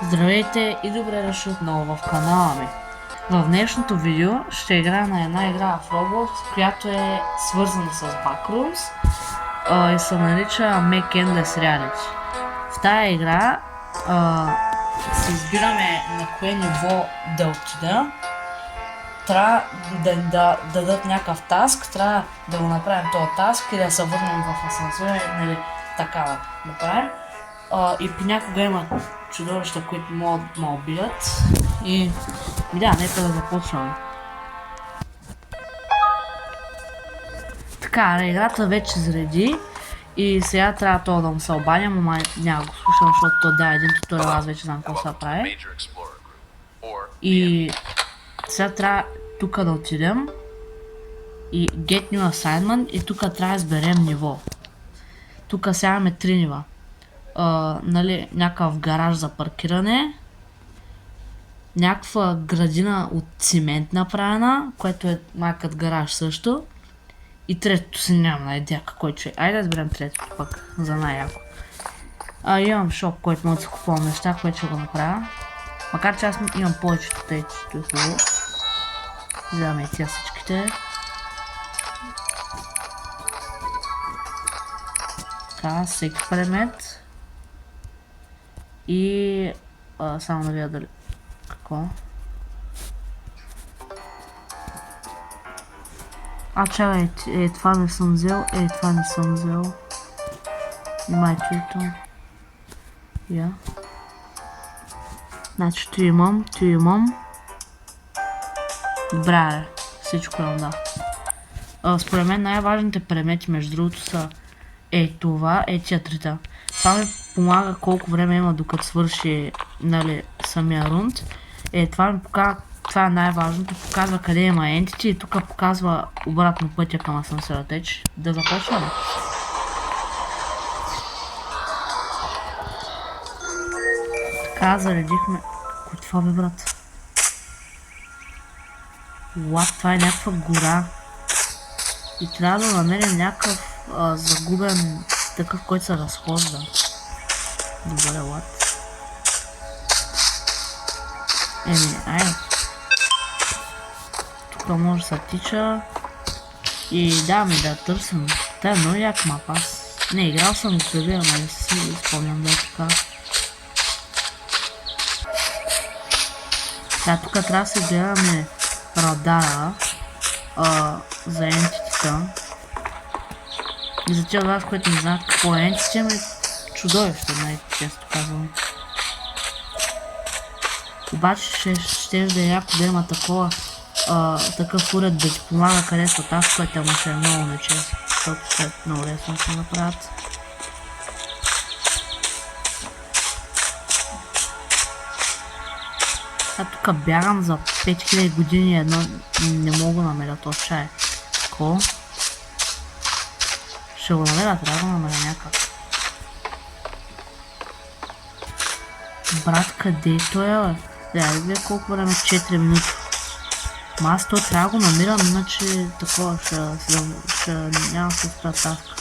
Здравейте и добре дошли отново в канала ми. В днешното видео ще играя на една игра в Roblox, която е свързана с Backrooms и се нарича Make Endless Reality. В тая игра се избираме на кое ниво да отида. Трябва да дадат някакъв таск, трябва да го направим този таск и да се върнем в асансьора, нали така да направим. И понякога има чудовища, които могат да ме убият. И да, нека да започваме. Така, играта вече зареди. И сега трябва това да му се обадям, ама няма го слушам, защото то да, един туториал, аз вече знам какво се прави. И сега трябва тук да отидем. И Get New Assignment и тук трябва да изберем ниво. Тук сега имаме 3 нива. Нали, някакъв гараж за паркиране, някаква градина от цимент направена, което е майкът гараж също, и третото си нямам на идея кой че. Айде да изберем третото пък, за най-яко. Имам шоп, който мога да си купувам неща, което ще го направя. Макар че аз имам повечето тъй, че е хубаво. Вземаме и тия всичките. Така, всеки предмет. И само да видя дали какво. Чакай, това не съм взел, това не съм взел. Имай чуито. Я. Значи tu имам. Добре, всичко имам, да. Според мен най-важните предмети между другото са това, тия трите. Това ми помага колко време има докато свърши, нали, самия рунд. Това ми показва, това е най-важното, показва къде има ентити и тук показва обратно пътя към асансьора. Теч. Да започваме. Така, заредихме. Какво това бе, брат? Това е някаква гора. И трябва да намерим някакъв загубен такъв, който се разхожда. Добре, what? Айде. Тук може да се тича. И да, да търсим. Та е много як мап. Аз не играл съм го преди, ама не си спомням да е така. Тук трябва да се гледаме радара за ентитите. И за тия от вас, които не знаят какво е ентити, ами чудовище, най-често казвам. Обаче ще да е яко да има такъв уред да ти помага къде са таските, ама ще е много нечесто, защото ще е много лесно да се направят. Тук бягам за 5000 години едно, не мога да намеря този чай. Ко? Ще го намеря, трябва да намеря някак. Брат, къде е той, бе? Да видя колко време, 4 минути. Ма аз той трябва да го намирам, иначе такова няма да се спра таска.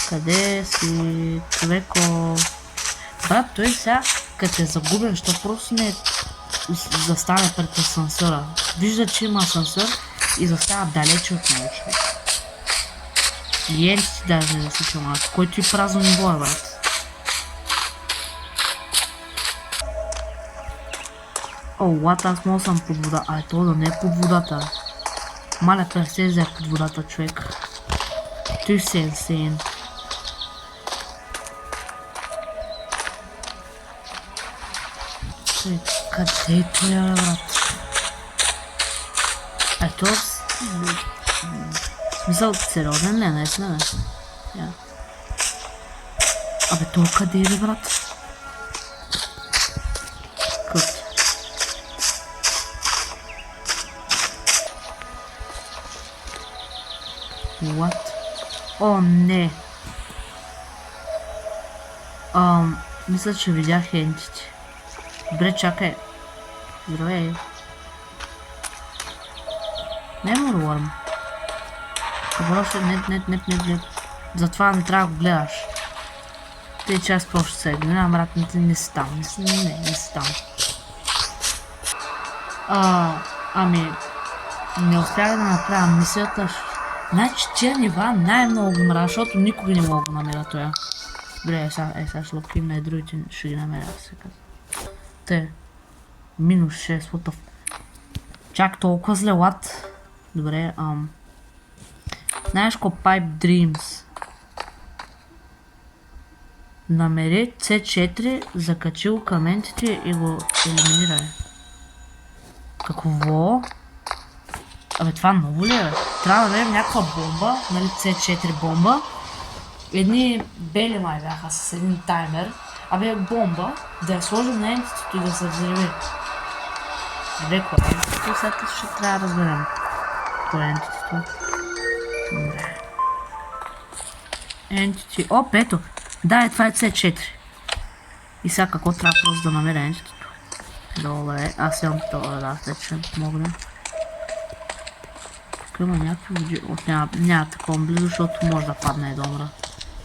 Къде си, човеко? Брат, той сега, като е загубен, що просто не застане пред асансьора. Вижда, че има асансьор и застава далече от него, човек. И ентити даже не да се чумат, който и празно ниво е, брат. Аз мога съм под вода. То да не е под водата. Маля персезия е под водата, човек. Той си е инсейн. Къде е той, брат? В смисъл, сериозен ли, наистина, не? То къде е, брат? What? Не. Мисля, че видях ентити. Добре, чакай. Здравей. Memory Worm. Не. Затова не трябва да го гледаш. Те че аз просто се игнорирам, брат, не си там, не си там. Ами, не успях да направя мисията. Значи тия нива най-много ги мразя, защото никога не мога да намеря тоя. Добре, сега ще лъпим на другите, ще ги намеря сега. Те, минус 6, what the f... Чак толкова зле, what? Добре, знаеш ко Pipe Dreams? Намери C4, закачи го към ентите и го елиминирай. Какво? Абе, това много ли е? Трябва да намерим някаква бомба, нали, C4 бомба. Едни бели май бяха с един таймер. Абе, бомба, да я сложим на ентитето и да се взриви. Добре, кое е ентитето? Сега ще трябва да разберем. Кое е ентитето? Добре. Ентити... Оп, ето! Да, това е C4. И сега какво трябва просто да намеря ентитето? Добре, аз имам това, да, след ще помогна. Тук има някакви води... Няма такова близо, защото може да падне и да умра.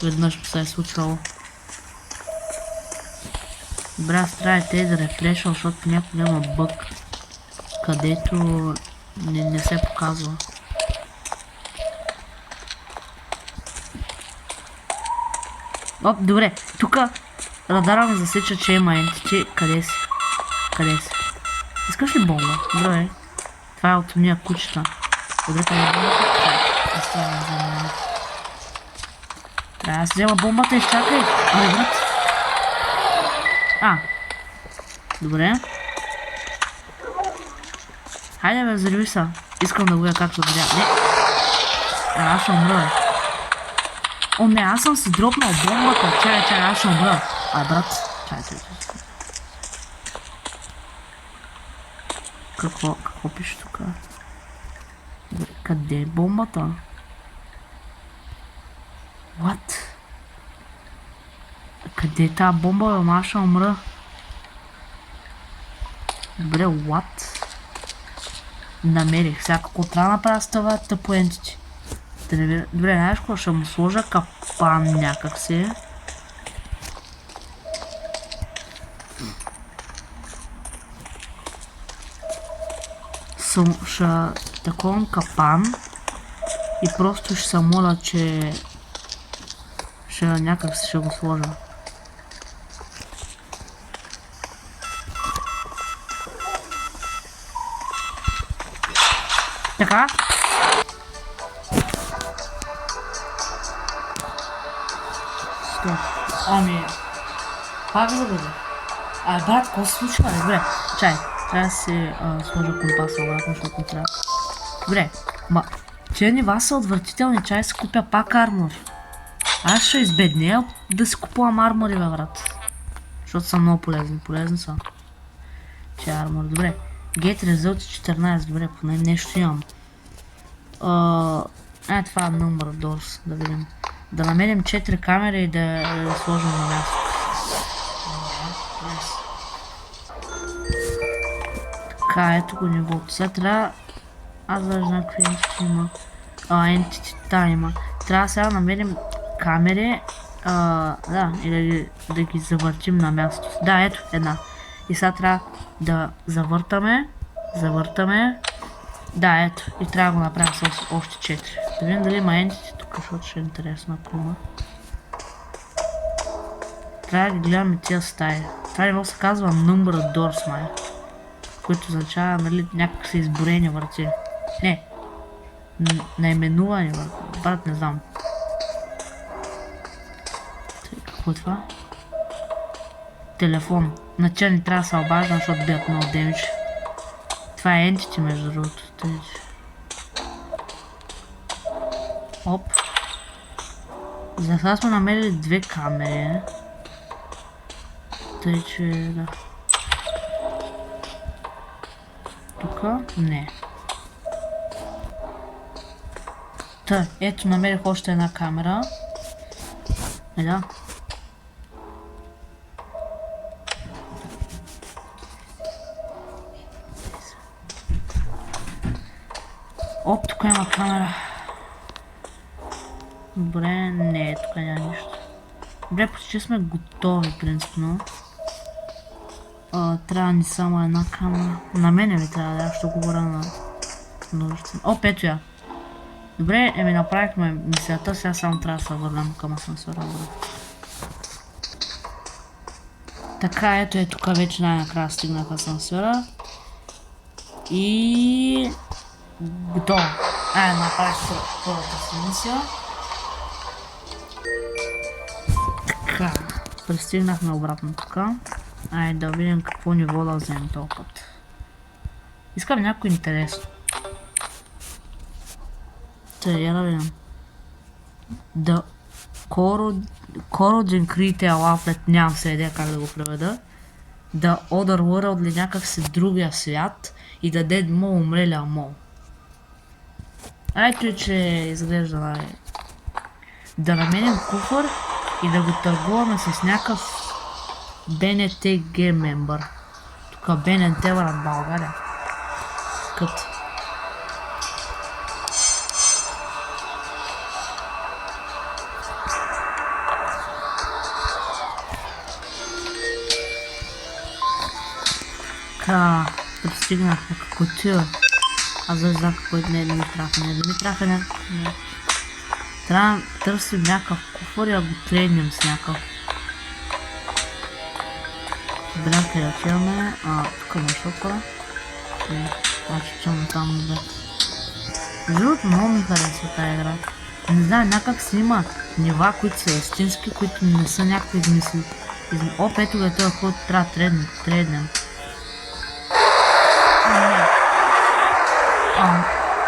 Веднъж се е случвало. Добре, аз трябва и те да рефрешвам, защото някой има бък, където не се показва. Оп, добре, тук радара ми засича, че има ентити. Къде си? Къде си? Искаш ли бомба? Добре. Това е от уния кучета. Добре, къде е бомбата? Аз трябва да взема. Трябва да си взема бомбата и изчакай. Абе, брат. Добре. Хайде бе, взриви са. Искам да го видя как се взря. Не. Аз ще умра, бе. О, не, аз съм си дропнал бомбата. Чай, аз ще умра. Брат. Чай. Какво пише тук? Къде е бомбата? What? Къде е тази бомба, бе? Аз ще умра. Добре, what? Намерих. Сега какво трябва да направя с това тъпо ентити? Добре, знаеш какво? Ще му сложа капан някак си. Ще таковам капан и просто ще се моля, че някак си ще го сложа. Така? Стоп. Ами... Пак загубих. Брат, какво се случва? Добре, чай. Трябва да си сложа компаса обратно, защото не трябва. Добре, тия нива са отвратителни, чай си купя пак армори. Аз ще избеднея да си купувам армори, бе, брат. Защото са много полезни. Полезни са. Че армори, добре. Get result 14, добре, поне нещо имам. Това е number doors, да видим. Да намерим 4 камери и да сложим на място. Така, ето го нивото. Сега трябва... Аз даже знам какви ентити има. Ентити има. Трябва сега да намерим камери. Да, и да ги завъртим на място. Да, ето една. И сега трябва да завъртаме. Да, ето. И трябва да го направим с още 4. Да видим дали има ентити тук, защото ще е интересно ако има. Трябва да ги гледаме тия стаи. Това не се казва number doors, май. Който означава, нали, някак са изборени врати. Не. Наименувани врати. Брат, не знам. Какво е това? Телефон. Начал не трябва да се обаждам, защото бият много демидж. Това е ентити, между другото. Оп. За сега сме намерили 2 камери. Тъй, че да. Тука? Не. Ето намерих още една камера. Да. Оп, тук има камера. Добре, не, тук няма нищо. Добре, почти сме готови, принципно. Трябва ни само една камера. На мене ми трябва да ще говоря на множество. О, ето я. Добре, направихме мисията, сега само трябва да се върнем към асансьора. Така, ето е тук вече най-накрая стигнах асансьора. И... готово. Направих първата си мисия. Така, пристигнахме обратно тук. Айде да видим какво ниво да вземем този път. Искам някой интересно. Тъй, да видим. The Corroding Retail Outlet, нямам се идея как да го преведа. The Other World ли някак си другия свят и The Dead Mall, умрелия мол. Ето че изглежда да намерим куфър и да го търгуваме с някакъв BNT Game Member. Тук BNT в България. Кът. Така, пристигнахме какво тия. Аз да знам какво не ми трябва. Не ми трябва някакъв. Трябва да търсим някакъв куфър и да го трейднем с някакъв. Брям къде отиваме. Тук не шопа. Значи чуваме там да. Живото много ми харесва тази игра. Не знам, някак си има нива, които са истински, които не са някакви измисли. Ето го е това, който трябва да трейднем.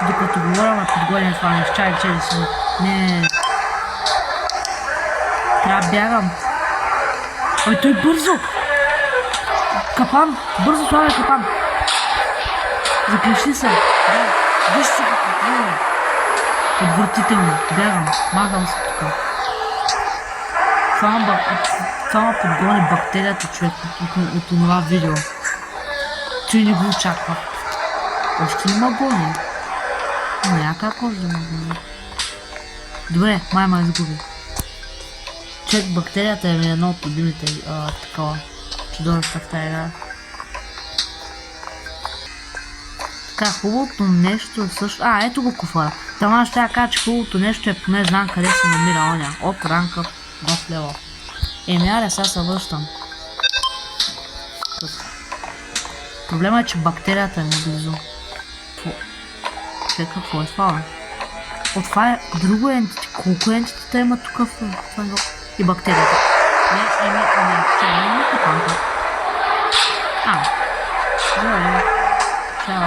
Докато говоря подгоден това нещо, чай си. Не. Трябва да бягам. Ой, той бързо! Капан! Бързо слагай капан! Заклеши се! Да, виж се какво е! Отвратително! Бягам! Махам се тук! Това подгони бактерията, човек, от това видео. Той не го очаква. Още има гони. Няма как още да има гони. Добре, майма изгуби. Чек, бактерията е едно от любимите такова чудовища в тази игра. Така, хубавото нещо е също... ето го куфара. Тама ще я кажа, че хубавото нещо е поне знам къде се намира оня. От ранка в лево. Аре, сега се връщам. Проблема е, че бактерията е наблизо. Какво е това? Това е друго ентити. Колко ентитета има тук в това? И бактерията. Не, капанка. Чао.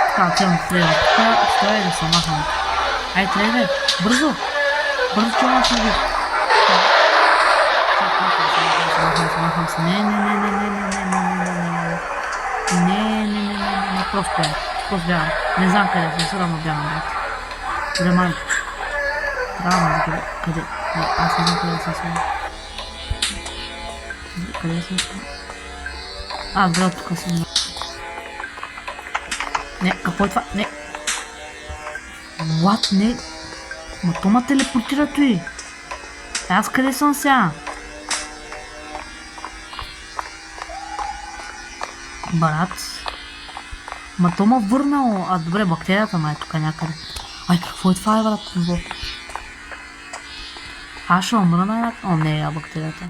Така, отивам в лева. Тук да се махам. Ай, трябва. Бързо! Бързо, че махам ви. Махам се. Не, просто бягам. Не знам къде се срама бягам, брат. Вземай. Трябва къде? Аз не знам къде се срама. Къде се срама? брат, тук съм. Не, какво е това? Не. What? Не. Ма то ма телепортира той. Аз къде съм сега? Брат. Ма то ма върнало. Добре, бактерията ма е тук някъде. Какво е това, брат? Аз ще умра на... не, бактерията.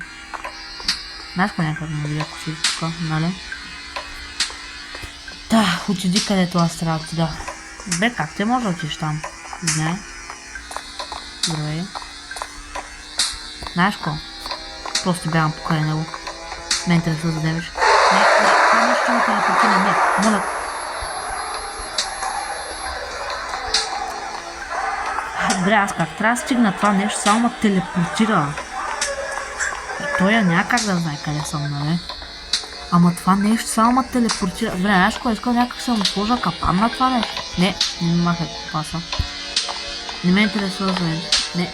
Знаеш по някъде ме видя, ако си тук, нали? Да, отиди където аз трябва да отида. Бе, как те може да отиш там? Извиняй. Добре. Знаеш ко? Просто бягам покрай него. Ме интересува да вземеш. Не, това нещо ме телепортира, не, моля. Добре, аз как трябва да стигна това нещо, само ме телепортира. Той няма как да знае къде съм, нали? Ама това нещо само ме телепортира. Добре, знаеш кой искал някак съм сложа капан на това нещо? Не махай паса. Не ме интересува за мен. Не.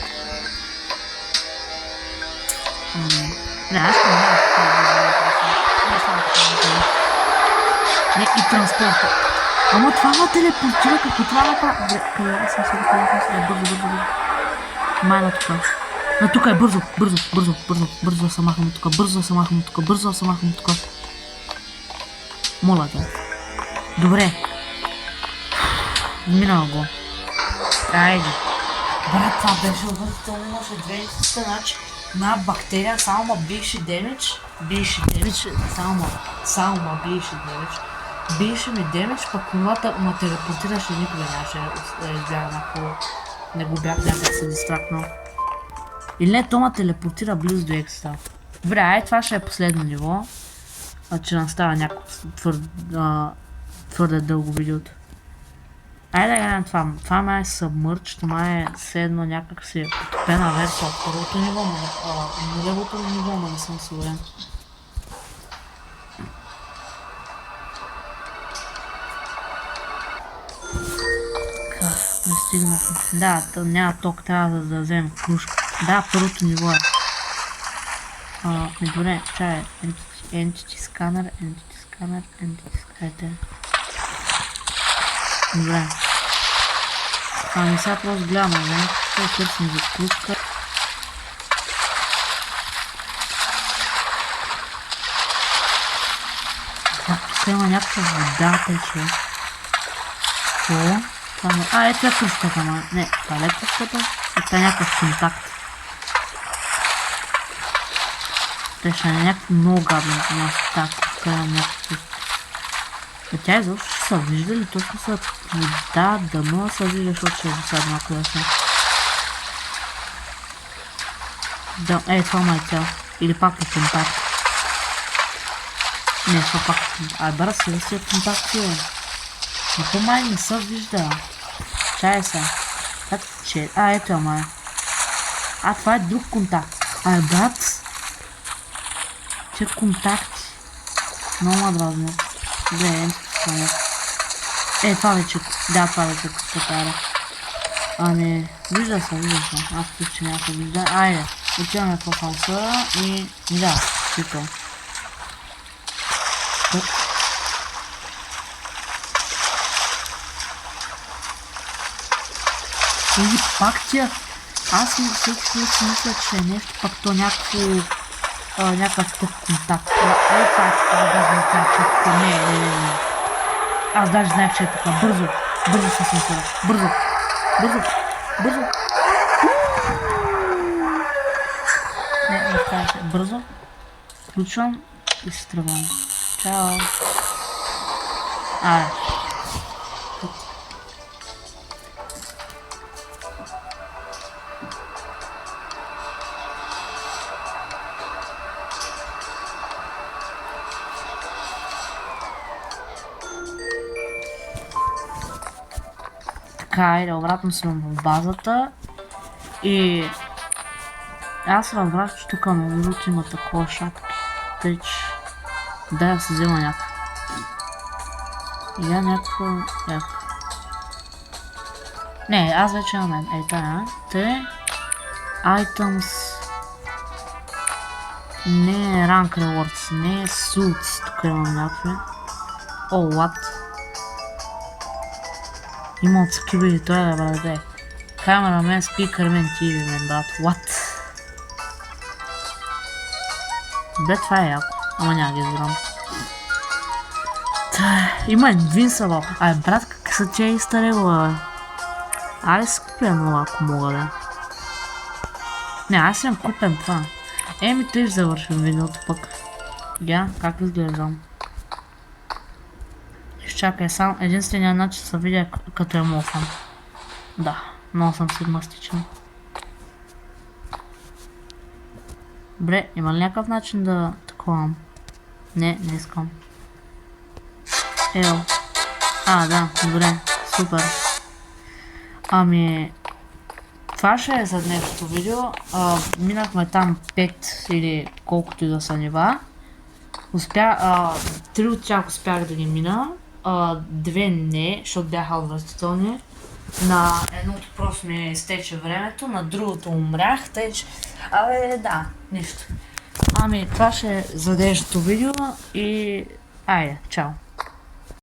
Знаеш кой не, и транспорта. Ама това ме телепортира, какво това направи? Къде съм се, бързо. Майна тук. А тук е бързо, бързо да се махам от тук, бързо да се махам от тук. Моля те. Добре. Минава го. Айде. Брат, това беше отвратително, имаше две института, значи на бактерия само ма биеше демидж, само ма биеше ми демидж, пък колата ма телепортираше, никога нямаше да избягам, ако не го бях някак се дистрактнал. Или не, то ма телепортира близо до екста. Добре, ай, това ще е последно ниво, че нам става някакво твърде дълго видеото. Айде да гледам това. Това май е Submerged, това е все едно някак си потопена версия от първото ниво, нулевото ниво, но не съм сигурен. Не стигнахме. Да, няма ток, трябва да вземем кружка. Да, първото ниво е. Добре, чай. Entity Scanner. Добре. Ами сега просто гледаме, не? Ще търсим за кружка. Тук има някаква вода, тече. Какво? Ето е кружката, ама. Не, това е кружката. Това е някакъв контакт. Те ще е някакво много гадно място. Тази кружка е някакво. Тя изобщо ще са виждали, точно са вода, дъно са виждали, защото ще е досадно, ако да сме. Да, това май тя. Или пак е контакт. Не, това пак е контакт. Бара си е контакт, е. Но то май не са вижда. Чай са. Ето май. Това е друг контакт. Брат. Че контакти. Много ма дразни. Добре, това вече, да, това вече катара. Ами, вижда се. Аз тук, че някой вижда. Айде, отиваме в фалса и да, чито. И пак тя, аз всеки си мисля, че е нещо, пак то някакъв тъп контакт. Това е така, не. Аз даже знаех, че е така. Бързо се смисля. Бързо. Не става се. Бързо. Включвам и се тръгвам. Чао. Айде, обратно съм в базата и аз разбрах, че тук на минути има такова шапки, тъй че да се взема някакво. Я някакво... Не, аз вече имам тая. Items... Не Rank Rewards, не Suits, тук имам някакви. What? Има от такива и той да бъде. Камерамен, спикърмен, TV мен, брат. What? Бе, това е яко. Ама няма ги избирам. Има Invincible. Брат, как са тия изтарела, бе? Айде си купя нова, ако мога, да. Не, аз съм купен това. Той ще завършим видеото пък. Как изглеждам? Чакай, само единствения начин се видя като е мофан. Да, много съм сигмастичен. Добре, има ли някакъв начин да таковам? Не искам. Да, добре, супер. Това ще е за днешното видео. Минахме там 5 или колкото и да са нива. 3 от тях успях да ги мина. 2 не, защото бяха отвратителни. На едното просто ми изтече времето, на другото умрях, тъй че... да, нищо. Това ще е за днешното видео и... Айде, чао!